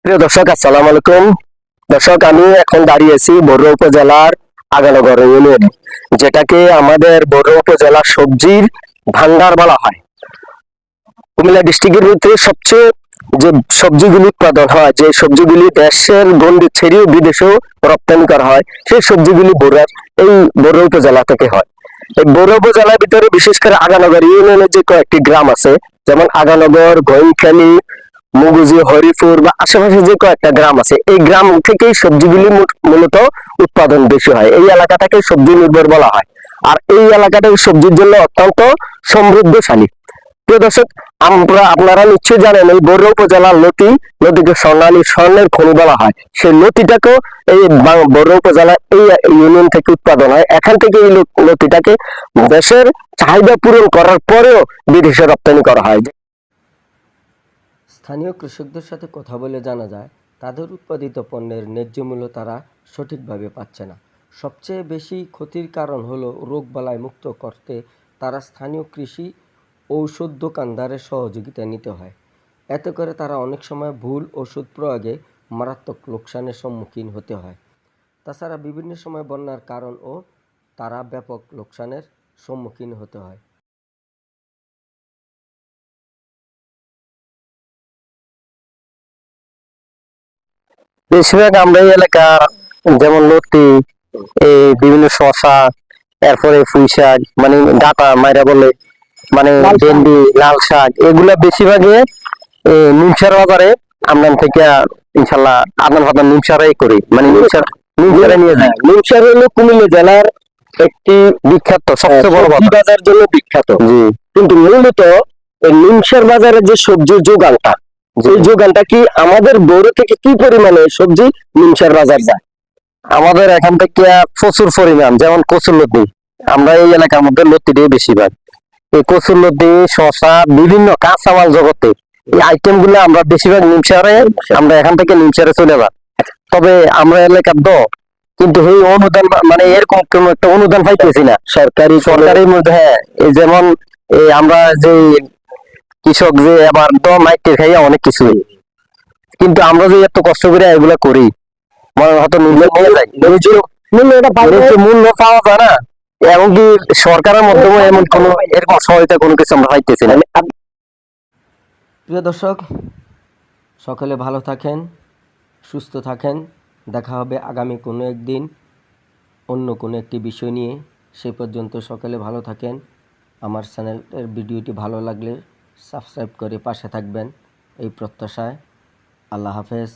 প্রিয় দর্শক, আসসালামু আলাইকুম। দর্শক, আমি এখন দাঁড়িয়ে আছি বড়ুয়া উপজেলার আগানগর ইউনিয়নে, যেটাকে আমাদের বড়ুয়া উপজেলার সবজির ভান্ডার বলা হয়। কুমিল্লা ডিস্ট্রিক্টের ভিতরে সবচেয়ে যে সবজিগুলি উৎপাদন হয়, যে সবজিগুলি দেশের গণ্ডি ছেড়েও বিদেশেও রপ্তানি করা হয়, সেই সবজিগুলি এই বড়ুয়া উপজেলা থেকে হয়। এই বড়ুয়া উপজেলার ভিতরে বিশেষ করে আগানগর ইউনিয়নের যে কয়েকটি গ্রাম আছে, যেমন আগানগর, গোয়েংখালী, মুগুজি, হরিপুর বা আশেপাশে যে কয়েকটা গ্রাম আছে, এই গ্রাম থেকেই সবজিগুলি মূলত উৎপাদন বেশি হয়। এই এলাকাটাকে সবজি নির্ভর বলা হয়। আর এই এলাকাটা সবজির জন্য অত্যন্ত সমৃদ্ধশালী। প্রিয় দর্শক, আপনারা নিশ্চয়ই জানেন এই বড়ুয়া উপজেলার নদীকে স্বর্ণের খনি বলা হয়। সেই নদীটাকেও এই বড়ুয়া উপজেলার এই ইউনিয়ন থেকে উৎপাদন হয়। এখান থেকে এই নদীটাকে দেশের চাহিদা পূরণ করার পরেও বিদেশে রপ্তানি করা হয়। স্থানীয় কৃষকদের সাথে কথা বলে জানা যায়, তাদের উৎপাদিত পণ্যের ন্যায্য মূল্য তারা সঠিকভাবে পাচ্ছে না। সবচেয়ে বেশি ক্ষতির কারণ হলো রোগবালাই মুক্ত করতে তারা স্থানীয় কৃষি ঔষধ দোকানদারের সহযোগিতা নিতে হয়। এতে করে তারা অনেক সময় ভুল ওষুধ প্রয়োগে মারাত্মক লোকসানের সম্মুখীন হতে হয়। তাছাড়া বিভিন্ন সময় বন্যার কারণও তারা ব্যাপক লোকসানের সম্মুখীন হতে হয়। বেশিরভাগ আমরা এই এলাকার যেমন লতি, এই বিভিন্ন শশা, এরপরে পুঁই শাক, মানে ডাটা মাইরা বলে, মানে ভেন্ডি, লাল শাক, এগুলা বেশিরভাগে নিমসার বাজারে আমদানি থেকে ইনশাল্লাহ আদান প্রদান নিমসারাই করি, মানে নিমসারে নিয়ে যায়। নিমসার হলো কুমিল্লা জেলার একটি বিখ্যাত, সবচেয়ে বড় বাজার জন্য বিখ্যাত। জি। কিন্তু মূলত এই নিমসার বাজারের যে সবজির যোগানটা, এই যোগানটা কি আমাদের বড় থেকে কি পরিমাণে সবজি নিমসার বাজার যায়? আমাদের এখান থেকে প্রচুর পরিমাণ, যেমন কচুরলতি, আমরা এই এলাকার মধ্যে লতি দিয়ে বেশিরভাগ এই কচুরলতি, শশা, বিভিন্ন কাঁচামাল জগতে এই আইটেম গুলো আমরা বেশিরভাগ নিমসারে, আমরা এখান থেকে নিমসারে চলে যাই। তবে আমরা এলাকার কিন্তু এই অনুদান, মানে এরকম কোন একটা অনুদান পাইতেছি না সরকারির মধ্যে। হ্যাঁ, এই যেমন এই আমরা যে কৃষক যে আবার মাইকে খাইয়া অনেক কিছু, কিন্তু আমরা যে এত কষ্ট করে এগুলা করি, মনে হয়তো মূল্য পাওয়া যায় না, এমনকি সরকারের মাধ্যমে এমন কোন এরকম সহায়তা কোনো কিছু আমরা পাইতেছি না। প্রিয় দর্শক, সকলে ভালো থাকেন, সুস্থ থাকেন। দেখা হবে আগামী কোনো একদিন অন্য কোনো একটি বিষয় নিয়ে। সে পর্যন্ত সকলে ভালো থাকেন। আমার চ্যানেলের ভিডিওটি ভালো লাগলে সাবস্ক্রাইব করে পাশে থাকবেন, এই প্রত্যাশায়। আল্লাহ হাফেজ।